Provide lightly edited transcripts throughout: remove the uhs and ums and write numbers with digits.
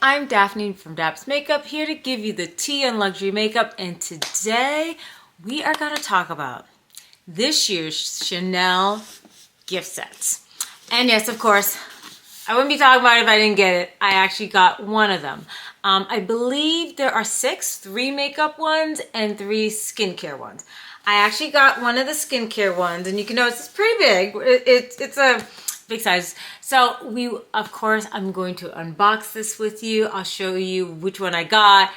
I'm Daphne from Daps Makeup, here to give you the tea on luxury makeup, and today we are going to talk about this year's Chanel gift sets. And yes, of course, I wouldn't be talking about it if I didn't get it. I actually got one of them. I believe there are 6, 3 makeup ones and 3 skincare ones. I actually got one of the skincare ones, and you can notice it's pretty big. It's a big size. So I'm going to unbox this with you. I'll show you which one I got,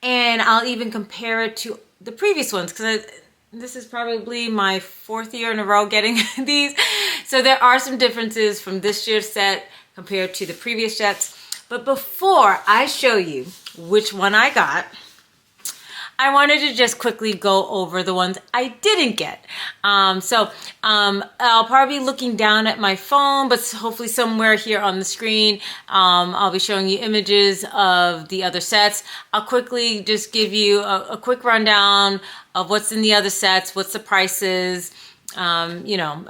and I'll even compare it to the previous ones, because this is probably my 4th year in a row getting these. So there are some differences from this year's set compared to the previous sets. But before I show you which one I got, I wanted to just quickly go over the ones I didn't get. I'll probably be looking down at my phone, but hopefully somewhere here on the screen, I'll be showing you images of the other sets. I'll quickly just give you a quick rundown of what's in the other sets, what's the prices. I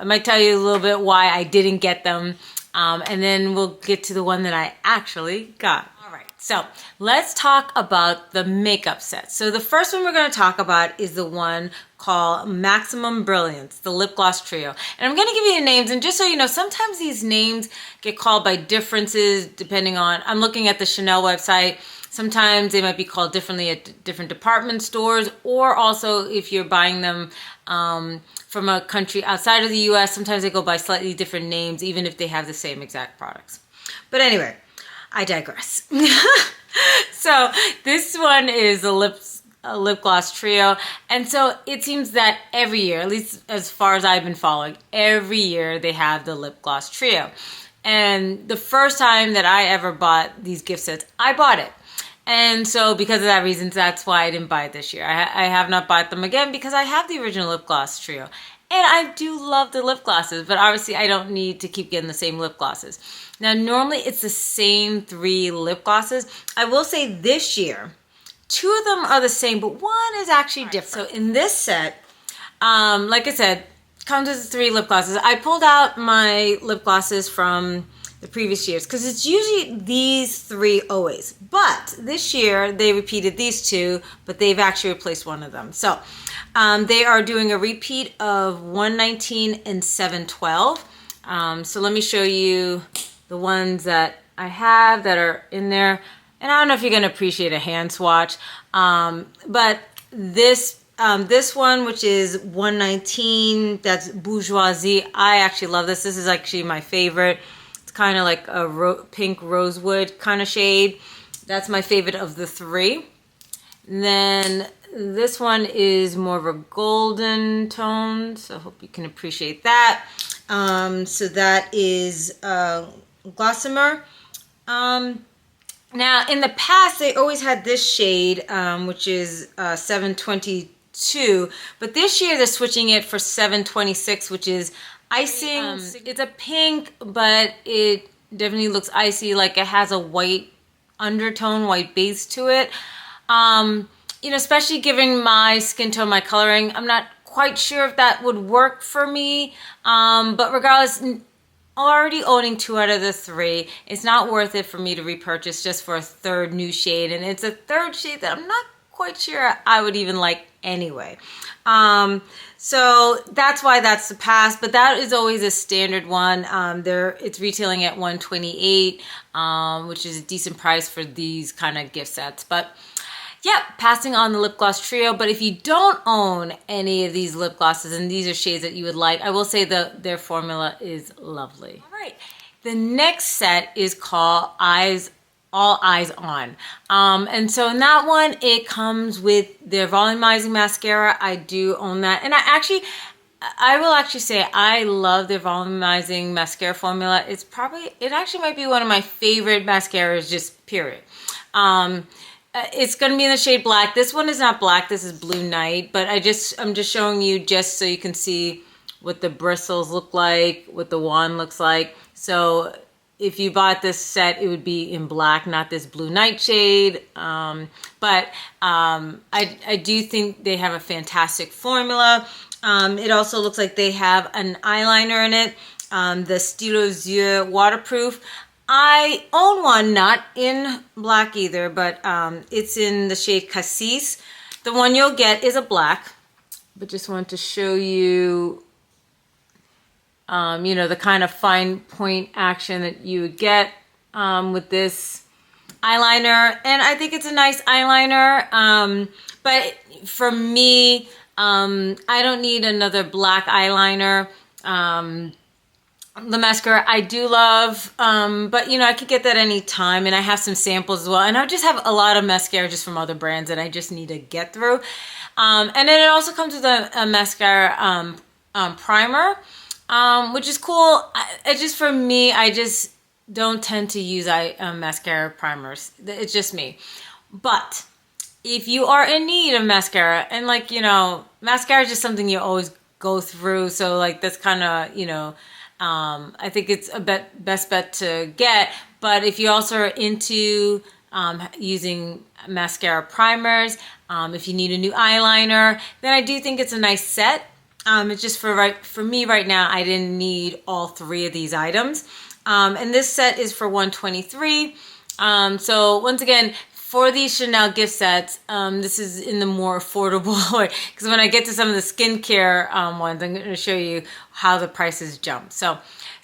might tell you a little bit why I didn't get them, and then we'll get to the one that I actually got. So let's talk about the makeup set. So the first one we're going to talk about is the one called Maximum Brilliance, the lip gloss trio. And I'm going to give you the names, and just so you know, sometimes these names get called by differences depending on, I'm looking at the Chanel website. Sometimes they might be called differently at different department stores, or also if you're buying them from a country outside of the US, sometimes they go by slightly different names, even if they have the same exact products. But anyway, I digress. So this one is a lip gloss trio. And so it seems that every year, at least as far as I've been following, every year they have the lip gloss trio. And the first time that I ever bought these gift sets, I bought it. And so because of that reason, that's why I didn't buy it this year. I have not bought them again because I have the original lip gloss trio. And I do love the lip glosses, but obviously I don't need to keep getting the same lip glosses. Now, normally it's the same 3 lip glosses. I will say this year, 2 of them are the same, but one is actually different. So in this set, like I said, comes with 3 lip glosses. I pulled out my lip glosses from the previous years because it's usually these 3 always. But this year they repeated these 2, but they've actually replaced one of them. So they are doing a repeat of 119 and 712. So let me show you the ones that I have that are in there. And I don't know if you're going to appreciate a hand swatch, but this one, which is 119, that's Bourgeoisie. I actually love this. This is actually my favorite. It's kind of like a pink rosewood kind of shade. That's my favorite of the 3. And then this one is more of a golden tone, so I hope you can appreciate that. So that is Gossamer. Now, in the past, they always had this shade, which is 722, but this year they're switching it for 726, which is icing. It's a pink, but it definitely looks icy, like it has a white undertone, white base to it. Especially given my skin tone, my coloring, I'm not quite sure if that would work for me. But regardless, already owning 2 out of the 3, it's not worth it for me to repurchase just for a 3rd new shade. And it's a 3rd shade that I'm not quite sure I would even like anyway. So that's why that's the pass, but that is always a standard one. It's retailing at $128, which is a decent price for these kind of gift sets. But yeah, passing on the lip gloss trio. But if you don't own any of these lip glosses and these are shades that you would like, I will say their formula is lovely. All right, the next set is called All Eyes On. And so in that one, it comes with their volumizing mascara. I do own that. And I will actually say I love their volumizing mascara formula. It actually might be one of my favorite mascaras, just period. It's going to be in the shade black. This one is not black. This is Blue Night. But I'm just showing you just so you can see what the bristles look like, what the wand looks like. So if you bought this set, it would be in black, not this Blue Night shade. But I do think they have a fantastic formula. It also looks like they have an eyeliner in it. The Stylo Yeux waterproof. I own one, not in black either, but it's in the shade Cassis. The one you'll get is a black, but just wanted to show you, you know, the kind of fine point action that you would get with this eyeliner. And I think it's a nice eyeliner, but for me, I don't need another black eyeliner. The mascara I do love, but you know, I could get that anytime, and I have some samples as well. And I just have a lot of mascara just from other brands that I just need to get through. And then it also comes with a mascara primer, which is cool. It's just for me, I just don't tend to use mascara primers. It's just me. But if you are in need of mascara, and like, you know, mascara is just something you always go through. So like, that's kind of, you know, I think it's a best bet to get. But if you also are into using mascara primers, if you need a new eyeliner, then I do think it's a nice set. It's just for me right now, I didn't need all three of these items. And this set is for $123. So once again, for these Chanel gift sets, this is in the more affordable way, because when I get to some of the skincare ones, I'm going to show you how the prices jump. So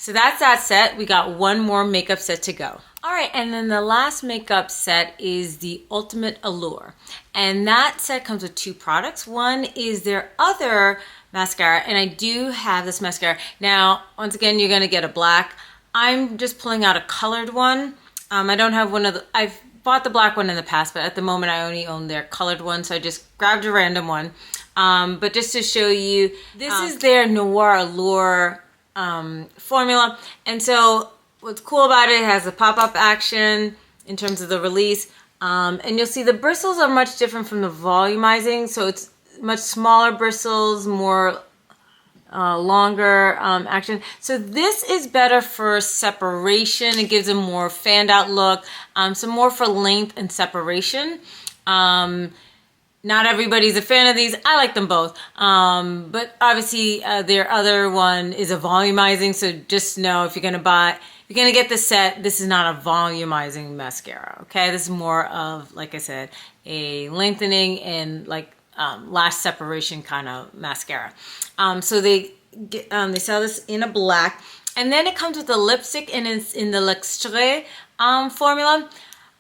that's that set. We got one more makeup set to go. All right, and then the last makeup set is the Ultimate Allure. And that set comes with two products. One is their other mascara, and I do have this mascara. Now, once again, you're going to get a black. I'm just pulling out a colored one. I don't have one of the... I've bought the black one in the past, but at the moment I only own their colored one, so I just grabbed a random one. But just to show you, this is their Noir Allure formula. And so what's cool about it has a pop-up action in terms of the release. And you'll see the bristles are much different from the volumizing. So it's much smaller bristles, more longer action. So this is better for separation. It gives a more fanned out look. Some more for length and separation. Not everybody's a fan of these. I like them both. But obviously their other one is a volumizing. So just know if you're going to get the set, this is not a volumizing mascara. Okay. This is more of, like I said, a lengthening and like lash separation kind of mascara. So they sell this in a black, and then it comes with a lipstick, and it's in the L'Extrait formula.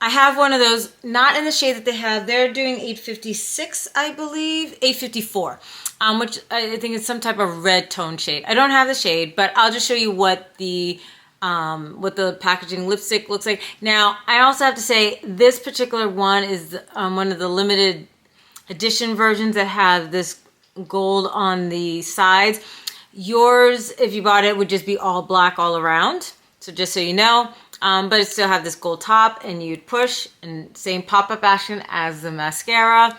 I have one of those, not in the shade that they have. They're doing 856, I believe, 854, which I think is some type of red tone shade. I don't have the shade, but I'll just show you what the packaging lipstick looks like. Now, I also have to say this particular one is one of the limited edition versions that have this gold on the sides. Yours, if you bought it, would just be all black all around. So just so you know, but it still have this gold top, and you'd push, and same pop-up action as the mascara.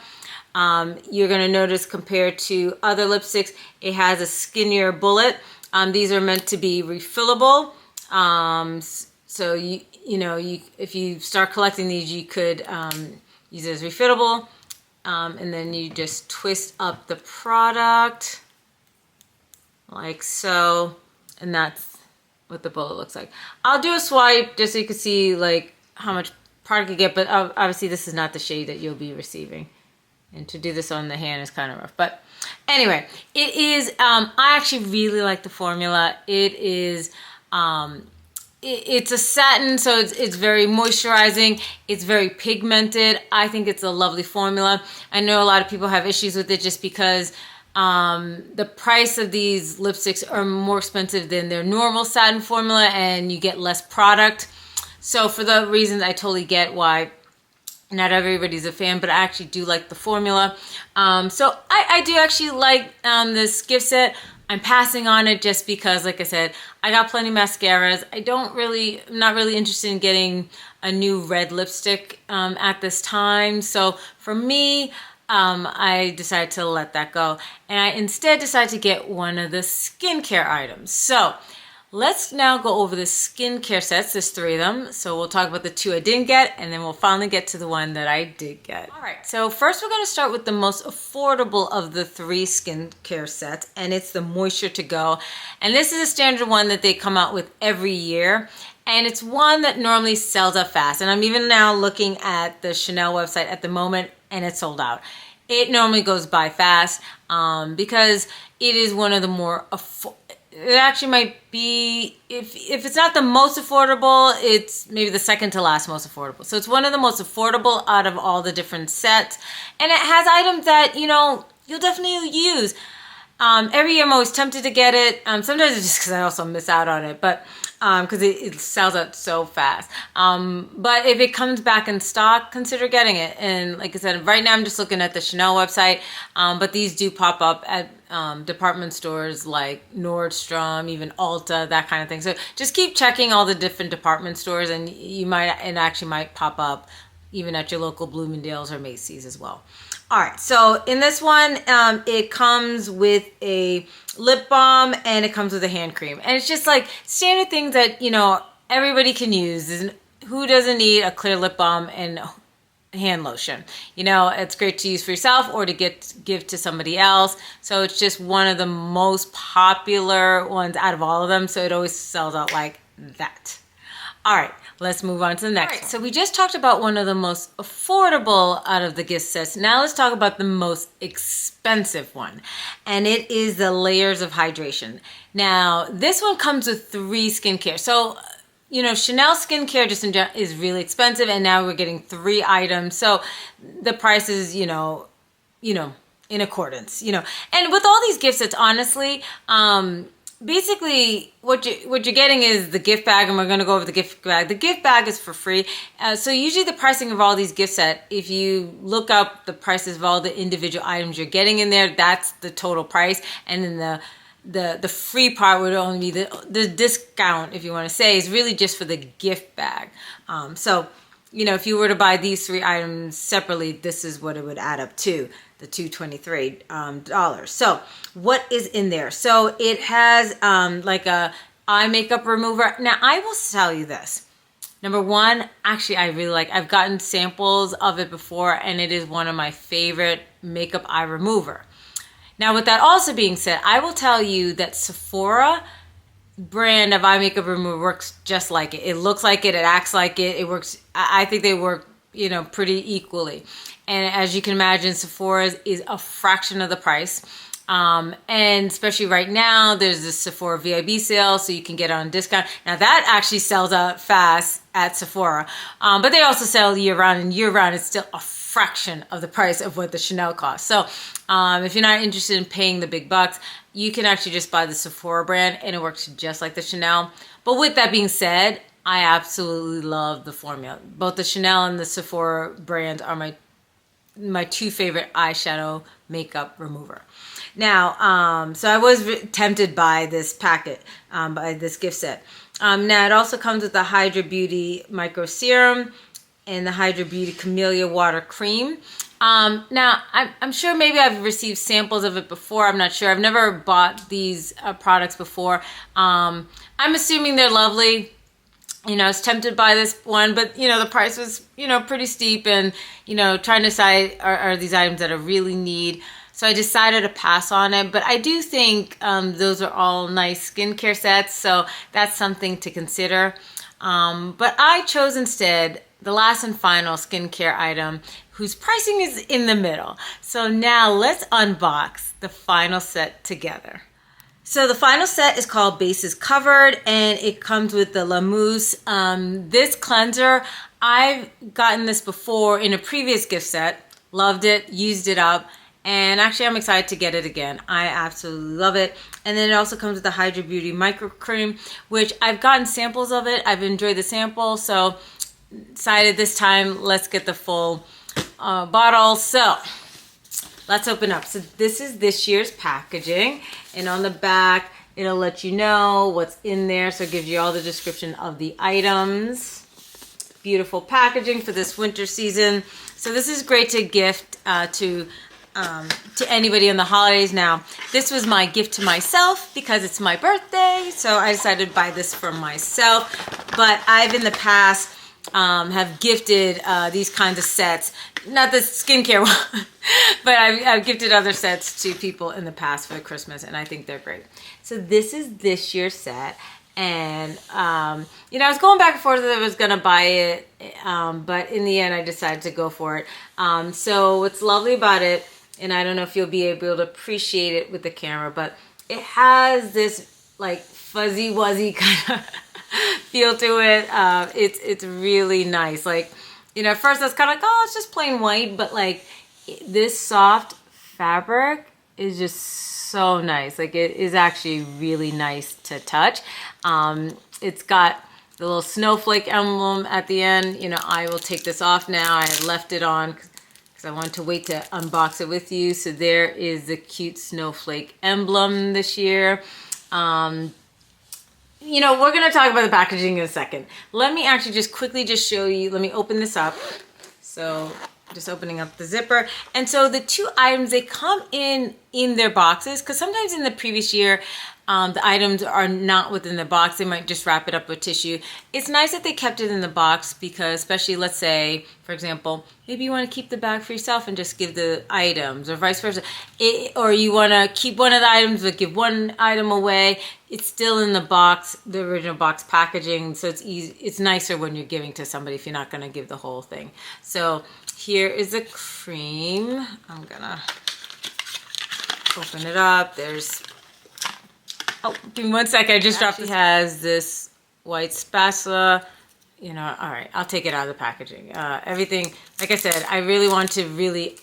You're gonna notice compared to other lipsticks, it has a skinnier bullet. These are meant to be refillable. So if you start collecting these, you could use it as refillable. And then you just twist up the product like so, and that's what the bullet looks like. I'll do a swipe just so you can see like how much product you get, but obviously this is not the shade that you'll be receiving. And to do this on the hand is kind of rough. But anyway, it is, I actually really like the formula. It is, it's a satin, so it's very moisturizing. It's very pigmented. I think it's a lovely formula. I know a lot of people have issues with it just because the price of these lipsticks are more expensive than their normal satin formula, and you get less product. So for the reasons, I totally get why not everybody's a fan, but I actually do like the formula. So I do actually like this gift set. I'm passing on it just because, like I said, I got plenty of mascaras. I'm not really interested in getting a new red lipstick at this time. So for me, I decided to let that go. And I instead decided to get one of the skincare items. So let's now go over the skincare sets. There's 3 of them. So we'll talk about the 2 I didn't get, and then we'll finally get to the one that I did get. All right, so first we're going to start with the most affordable of the 3 skincare sets, and it's the Moisture to Go. And this is a standard one that they come out with every year. And it's one that normally sells out fast. And I'm even now looking at the Chanel website at the moment, and it's sold out. It normally goes by fast because it is one of the more it actually might be, if it's not the most affordable, it's maybe the second to last most affordable. So it's one of the most affordable out of all the different sets. And it has items that, you know, you'll definitely use. Every year I'm always tempted to get it. Sometimes it's just because I also miss out on it, but because it sells out so fast. But if it comes back in stock, consider getting it. And like I said, right now I'm just looking at the Chanel website, but these do pop up at department stores like Nordstrom, even Ulta, that kind of thing. So just keep checking all the different department stores, and it actually might pop up even at your local Bloomingdale's or Macy's as well. All right, so in this one, it comes with a lip balm and it comes with a hand cream. And it's just like standard things that, you know, everybody can use. Who doesn't need a clear lip balm and hand lotion? You know, it's great to use for yourself or to give to somebody else. So it's just one of the most popular ones out of all of them. So it always sells out like that. All right, let's move on to the next one. So we just talked about one of the most affordable out of the gift sets. Now let's talk about the most expensive one. And it is the Layers of Hydration. Now, this one comes with 3 skincare. So, you know, Chanel skincare just in general is really expensive, and now we're getting 3 items. So the price is, you know, in accordance, you know. And with all these gift sets, honestly, basically what you're getting is the gift bag, and we're going to go over the gift bag. The gift bag is for free. So usually the pricing of all these gift sets, if you look up the prices of all the individual items you're getting in there, that's the total price. And then the free part would only be the discount, if you want to say, is really just for the gift bag. So, you know, if you were to buy these 3 items separately, this is what it would add up to, the $223. So what is in there? So it has like a eye makeup remover. Now I will tell you this. Number one, actually I really like, I've gotten samples of it before, and it is one of my favorite makeup eye remover. Now with that also being said, I will tell you that Sephora brand of eye makeup remover works just like it. It looks like it, it acts like it, it works. I think they work, you know, pretty equally. And as you can imagine, Sephora's is a fraction of the price. And especially right now, there's this Sephora VIB sale, so you can get it on discount. Now that actually sells out fast at Sephora, but they also sell year round, and year round it's still a fraction of the price of what the Chanel costs. So if you're not interested in paying the big bucks, you can actually just buy the Sephora brand, and it works just like the Chanel. But with that being said, I absolutely love the formula. Both the Chanel and the Sephora brands are my 2 favorite eyeshadow makeup remover. Now, so I was tempted by this packet, by this gift set. Now it also comes with the Hydra Beauty Micro Serum and the Hydra Beauty Camellia Water Cream. Now, I'm sure maybe I've received samples of it before. I'm not sure. I've never bought these products before. I'm assuming they're lovely. You know, I was tempted by this one, but, you know, the price was, you know, pretty steep, and, you know, trying to decide are these items that I really need. So I decided to pass on it, but I do think those are all nice skincare sets, so that's something to consider. But I chose instead the last and final skincare item whose pricing is in the middle. So now let's unbox the final set together. So the final set is called Bases Covered, and it comes with the La Mousse. This cleanser, I've gotten this before in a previous gift set, loved it, used it up, and actually I'm excited to get it again. I absolutely love it. And then it also comes with the Hydra Beauty Micro Cream, which I've gotten samples of it. I've enjoyed the sample, so decided this time let's get the full bottle. So let's open up. So this is this year's packaging, and on the back it'll let you know what's in there, so it gives you all the description of the items. Beautiful packaging for this winter season. So this is great to gift to anybody in the holidays. Now this was my gift to myself because it's my birthday, so I decided to buy this for myself. But I've in the past have gifted these kinds of sets, not the skincare one, but I've gifted other sets to people in the past for Christmas, and I think they're great. So this is this year's set, And, you know, I was going back and forth if I was going to buy it, but in the end, I decided to go for it. So what's lovely about it, and I don't know if you'll be able to appreciate it with the camera, but it has this like fuzzy wuzzy kind of feel to it. It's really nice. Like, you know, at first I was kind of like, oh, it's just plain white, but like this soft fabric is just so nice. Like it is actually really nice to touch. It's got the little snowflake emblem at the end. You know, I will take this off now. I left it on because I wanted to wait to unbox it with you. So there is the cute snowflake emblem this year. You know, we're going to talk about the packaging in a second. Let me actually just quickly just show you. Let me open this up. So just opening up the zipper. And so the two items, they come in their boxes, because sometimes in the previous year, the items are not within the box. They might just wrap it up with tissue. It's nice that they kept it in the box because, especially, let's say, for example, maybe you want to keep the bag for yourself and just give the items, or vice versa. Or you want to keep one of the items but give one item away. It's still in the box, the original box packaging, so it's easy. It's nicer when you're giving to somebody if you're not going to give the whole thing. So here is the cream. I'm going to open it up. There's... Oh, give me 1 second. I just dropped it. It has this white spatula. You know, all right, I'll take it out of the packaging. Everything, like I said, I really want to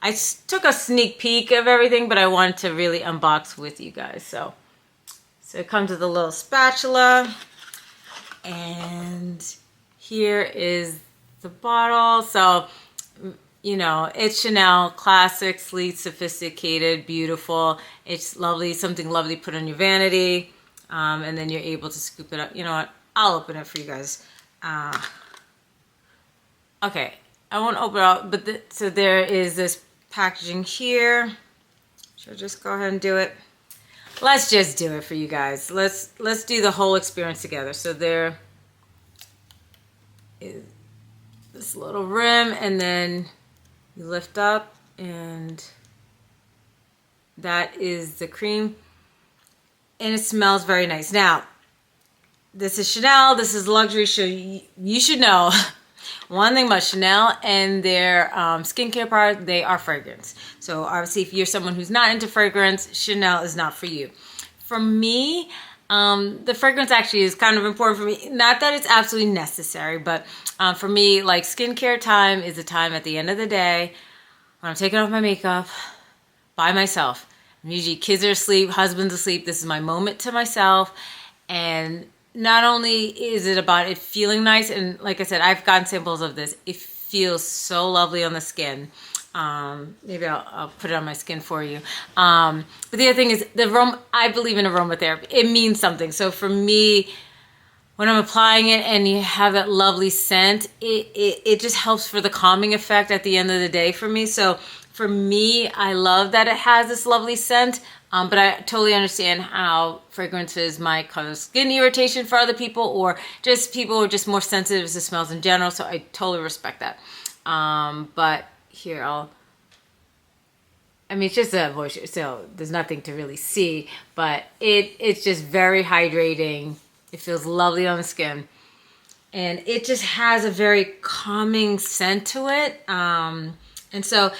I took a sneak peek of everything, but I wanted to really unbox with you guys. So it comes with a little spatula. And here is the bottle. So, you know, it's Chanel, classic, sleek, sophisticated, beautiful. It's lovely, something lovely to put on your vanity. And then you're able to scoop it up. You know what? I'll open it for you guys. Okay, I won't open it up, but so there is this packaging here. Should I just go ahead and do it? Let's just do it for you guys. Let's do the whole experience together. So there is this little rim, and then you lift up, and that is the cream, and it smells very nice. Now, this is Chanel, this is luxury, so you should know one thing about Chanel and their skincare products, they are fragrance. So obviously if you're someone who's not into fragrance, Chanel is not for you. For me, the fragrance actually is kind of important for me. Not that it's absolutely necessary, but for me, like, skincare time is the time at the end of the day when I'm taking off my makeup by myself. Usually kids are asleep, husband's asleep. This is my moment to myself. And not only is it about it feeling nice, and like I said, I've gotten samples of this. It feels so lovely on the skin. Maybe I'll put it on my skin for you. But the other thing is the aroma. I believe in aromatherapy. It means something. So for me, when I'm applying it and you have that lovely scent, it just helps for the calming effect at the end of the day for me. So for me, I love that it has this lovely scent. But I totally understand how fragrances might cause skin irritation for other people, or just people who are just more sensitive to smells in general. So I totally respect that. But here it's just a voice, so there's nothing to really see, but it's just very hydrating. It feels lovely on the skin, and it just has a very calming scent to it. And so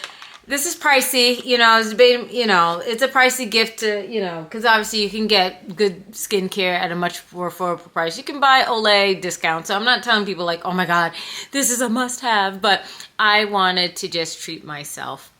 this is pricey, you know, I was debating, you know, it's a pricey gift to, you know, because obviously you can get good skincare at a much more affordable price. You can buy Olay discount. So I'm not telling people like, oh my God, this is a must have, but I wanted to just treat myself.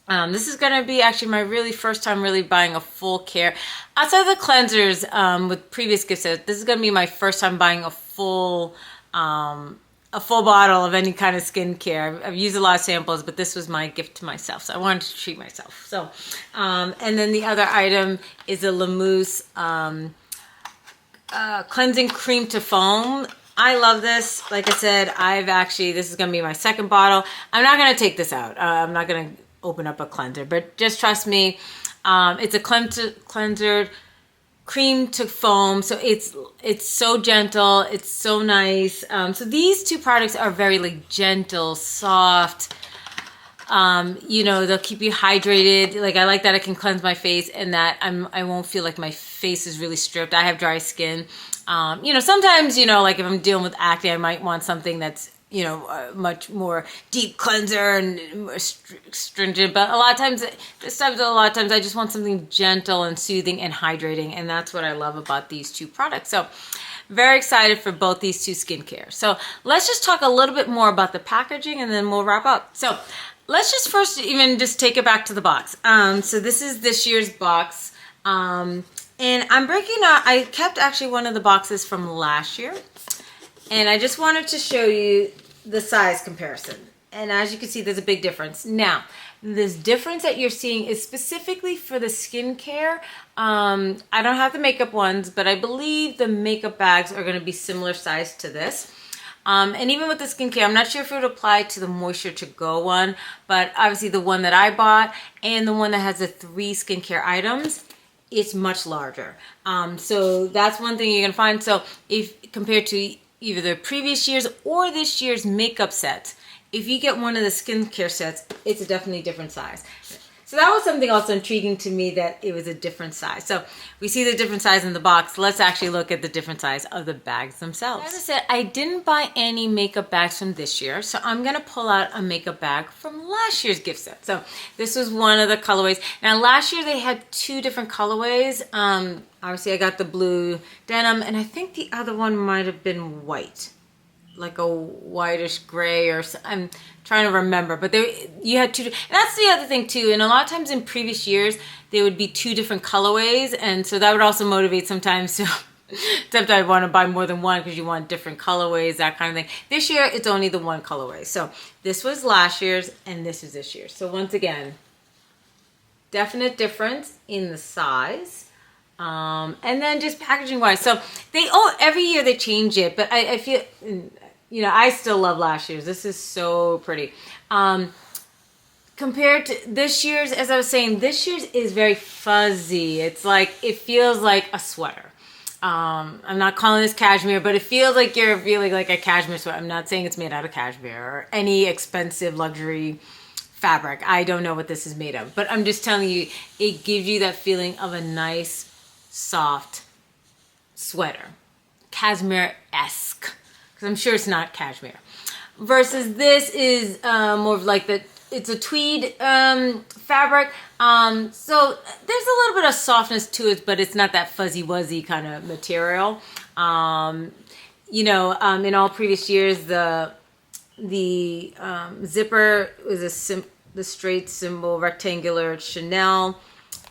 This is going to be actually my really first time really buying a full care. Outside of the cleansers with previous gift sets, this is going to be my first time buying a full bottle of any kind of skincare. I've used a lot of samples, but this was my gift to myself. So I wanted to treat myself. So, and then the other item is a La Mousse cleansing cream to foam. I love this. Like I said, this is going to be my second bottle. I'm not going to take this out. I'm not going to open up a cleanser, but just trust me. It's a cleanser cream to foam, so it's so gentle, it's so nice. So these two products are very like gentle, soft. You know, they'll keep you hydrated. Like, I like that I can cleanse my face and that I won't feel like my face is really stripped. I have dry skin, You know, sometimes, you know, like if I'm dealing with acne, I might want something that's, you know, much more deep cleanser and more stringent. But a lot of times, I just want something gentle and soothing and hydrating. And that's what I love about these two products. So very excited for both these two skincare. So let's just talk a little bit more about the packaging and then we'll wrap up. So let's just first even just take it back to the box. So this is this year's box. And I'm breaking out, I kept actually one of the boxes from last year. And I just wanted to show you the size comparison. And as you can see, there's a big difference. Now, this difference that you're seeing is specifically for the skincare. I don't have the makeup ones, but I believe the makeup bags are going to be similar size to this. And even with the skincare, I'm not sure if it would apply to the Moisture to Go one, but obviously the one that I bought and the one that has the 3 skincare items, it's much larger. So that's one thing you're going to find. So if compared to either the previous year's or this year's makeup sets, if you get one of the skincare sets, it's a definitely different size. So that was something also intriguing to me, that it was a different size. So we see the different size in the box. Let's actually look at the different size of the bags themselves. As I said, I didn't buy any makeup bags from this year, so I'm gonna pull out a makeup bag from last year's gift set. So this was one of the colorways. Now last year they had 2 different colorways. Obviously I got the blue denim, and I think the other one might have been white, like a whitish gray, or I'm trying to remember, but you had 2, and that's the other thing too. And a lot of times in previous years, there would be 2 different colorways, and so that would also motivate sometimes to sometimes want to buy more than one because you want different colorways, that kind of thing. This year, it's only the 1 colorway. So this was last year's, and this is this year's. So once again, definite difference in the size. And then just packaging wise. So every year they change it, but I feel, you know, I still love last year's. This is so pretty. Compared to this year's, as I was saying, this year's is very fuzzy. It's like, it feels like a sweater. I'm not calling this cashmere, but it feels like you're feeling like a cashmere sweater. I'm not saying it's made out of cashmere or any expensive luxury fabric. I don't know what this is made of, but I'm just telling you, it gives you that feeling of a nice, soft sweater. Cashmere-esque. Because I'm sure it's not cashmere. Versus this is more of like it's a tweed fabric. So there's a little bit of softness to it, but it's not that fuzzy-wuzzy kind of material. You know, in all previous years, the zipper was the straight symbol, rectangular Chanel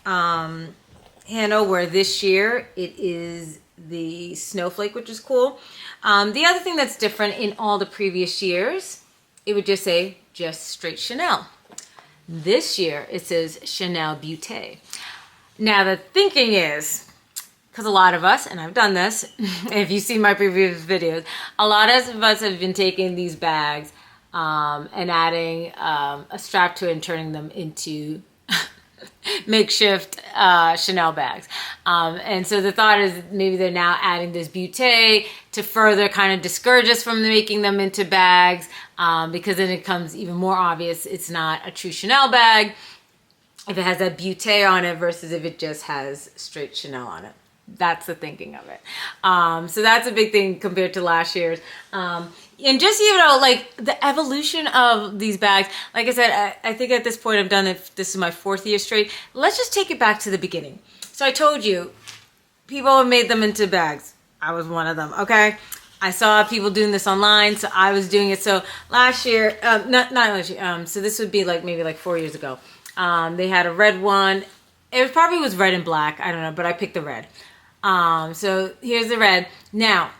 handle, where this year it is the snowflake, which is cool. The other thing that's different in all the previous years, it would just say just straight Chanel. This year it says Chanel Beauté. Now the thinking is, because a lot of us, and I've done this, if you see my previous videos, a lot of us have been taking these bags and adding a strap to it and turning them into makeshift Chanel bags. And so the thought is maybe they're now adding this beauté to further kind of discourage us from making them into bags, because then it becomes even more obvious it's not a true Chanel bag if it has that beauté on it versus if it just has straight Chanel on it. That's the thinking of it. So that's a big thing compared to last year's. And just, you know, like the evolution of these bags, like I said, I think at this point I've done it, this is my 4th year straight. Let's just take it back to the beginning. So I told you, people have made them into bags. I was one of them, okay? I saw people doing this online, so I was doing it. So last year, not last year, so this would be like maybe like 4 years ago. They had a red one. It probably was red and black, I don't know, but I picked the red. So here's the red. Now,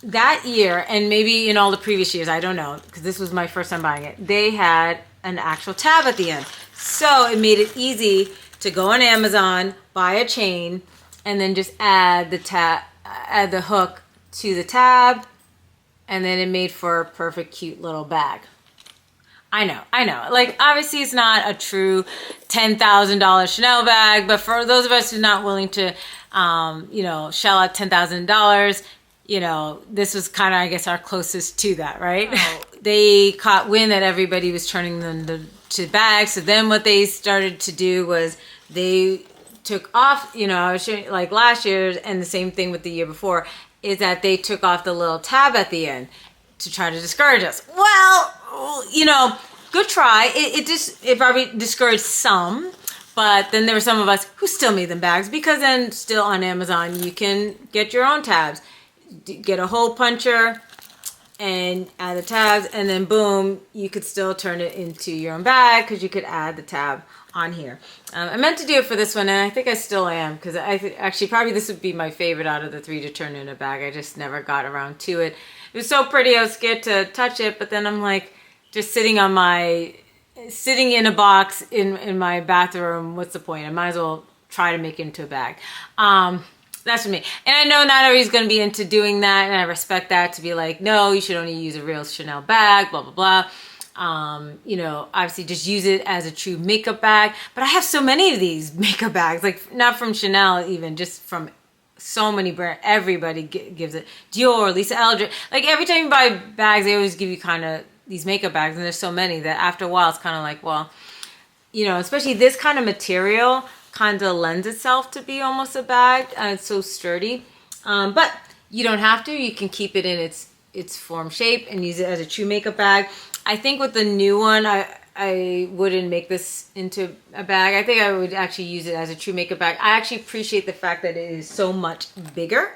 that year, and maybe in all the previous years, I don't know, because this was my first time buying it, they had an actual tab at the end. So it made it easy to go on Amazon, buy a chain, and then just add the hook to the tab, and then it made for a perfect, cute little bag. I know. Like, obviously it's not a true $10,000 Chanel bag, but for those of us who are not willing to, you know, shell out $10,000, you know, this was kind of, I guess, our closest to that, right? Oh. They caught wind that everybody was turning them to bags. So then what they started to do was they took off, you know, I was showing, like last year's, and the same thing with the year before, is that they took off the little tab at the end to try to discourage us. Well, you know, good try. It probably discouraged some, but then there were some of us who still made them bags, because then still on Amazon you can get your own tabs. Get a hole puncher and add the tabs, and then boom, you could still turn it into your own bag, because you could add the tab on here. I meant to do it for this one, and I think I still am, because actually probably this would be my favorite out of the 3 to turn in a bag. I just never got around to it. It was so pretty, I was scared to touch it, but then I'm like, just sitting in a box in my bathroom, what's the point? I might as well try to make it into a bag. That's for me. And I know not everybody's going to be into doing that, and I respect that, to be like, no, you should only use a real Chanel bag, blah, blah, blah. You know, obviously just use it as a true makeup bag. But I have so many of these makeup bags, like not from Chanel even, just from so many brands. Everybody gives it. Dior, Lisa Eldridge. Like every time you buy bags, they always give you kind of these makeup bags, and there's so many that after a while it's kind of like, well, you know, especially this kind of material kind of lends itself to be almost a bag. It's so sturdy, but you don't have to. You can keep it in its form shape and use it as a true makeup bag. I think with the new one, I wouldn't make this into a bag. I think I would actually use it as a true makeup bag. I actually appreciate the fact that it is so much bigger,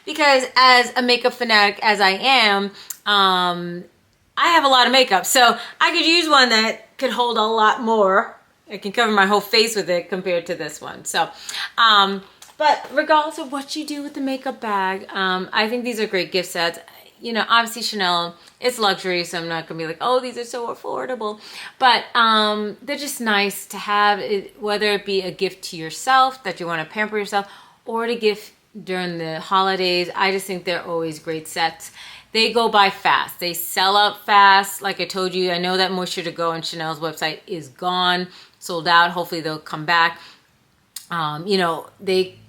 because as a makeup fanatic as I am, I have a lot of makeup, so I could use one that could hold a lot more. I can cover my whole face with it compared to this one. So, but regardless of what you do with the makeup bag, I think these are great gift sets. You know, obviously Chanel, it's luxury, so I'm not gonna be like, oh, these are so affordable. But they're just nice to have, whether it be a gift to yourself that you want to pamper yourself, or to gift during the holidays. I just think they're always great sets. They go by fast. They sell out fast. Like I told you, I know that Moisture to Go on Chanel's website is gone, sold out. Hopefully they'll come back. You know,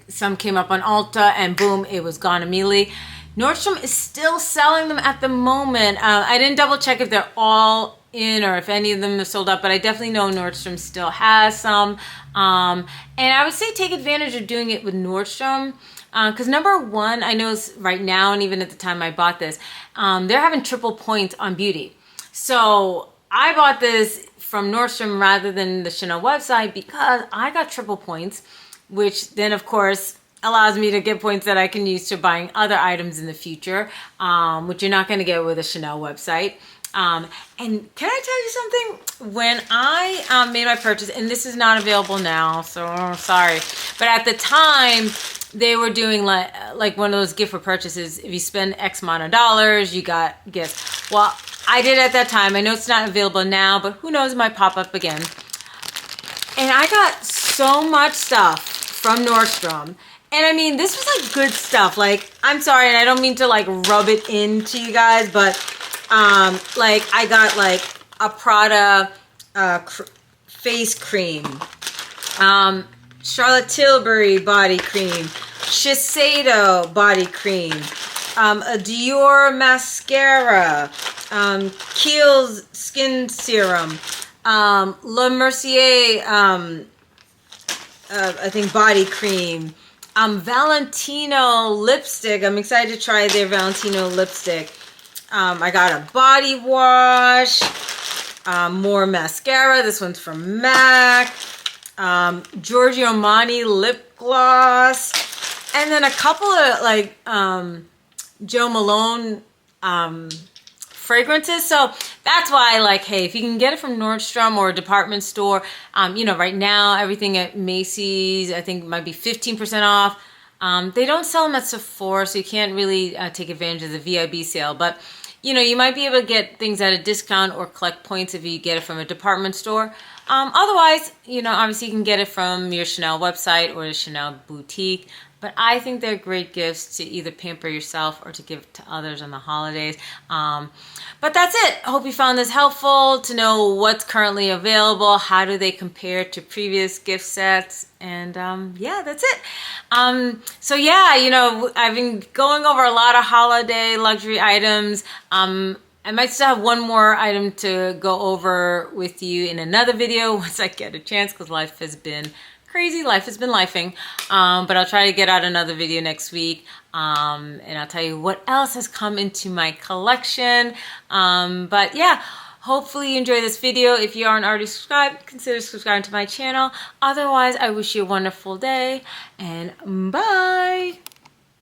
some came up on Ulta and boom, it was gone immediately. Nordstrom is still selling them at the moment. I didn't double check if they're all in or if any of them are sold out, but I definitely know Nordstrom still has some. And I would say take advantage of doing it with Nordstrom. Because number one, I know right now, and even at the time I bought this, they're having triple points on beauty. So I bought this from Nordstrom rather than the Chanel website, because I got triple points, which then of course allows me to get points that I can use to buying other items in the future, which you're not going to get with a Chanel website. And can I tell you something? When I made my purchase, and this is not available now, so sorry, but at the time they were doing like one of those gift for purchases. If you spend X amount of dollars, you got gifts. Well, I did at that time. I know it's not available now, but who knows, it might pop up again. And I got so much stuff from Nordstrom. And I mean, this was like good stuff. Like, I'm sorry, and I don't mean to like rub it into you guys, but like I got like a Prada face cream, Charlotte Tilbury body cream, Shiseido body cream, a Dior mascara, Kiehl's skin serum, Le Mercier, I think body cream, Valentino lipstick. I'm excited to try their Valentino lipstick. I got a body wash, more mascara. This one's from MAC. Giorgio Armani lip gloss, and then a couple of like Joe Malone fragrances. So that's why, like, hey, if you can get it from Nordstrom or a department store, you know, right now everything at Macy's I think might be 15% off. They don't sell them at Sephora, so you can't really take advantage of the VIB sale, but you know, you might be able to get things at a discount or collect points if you get it from a department store. Otherwise, you know, obviously you can get it from your Chanel website or the Chanel boutique. But I think they're great gifts to either pamper yourself or to give to others on the holidays. But that's it. I hope you found this helpful to know what's currently available. How do they compare to previous gift sets? And yeah, that's it. So yeah, you know, I've been going over a lot of holiday luxury items. I might still have one more item to go over with you in another video once I get a chance, because life has been crazy. Life has been lifing. But I'll try to get out another video next week. And I'll tell you what else has come into my collection. But yeah, hopefully you enjoy this video. If you aren't already subscribed, consider subscribing to my channel. Otherwise, I wish you a wonderful day and bye.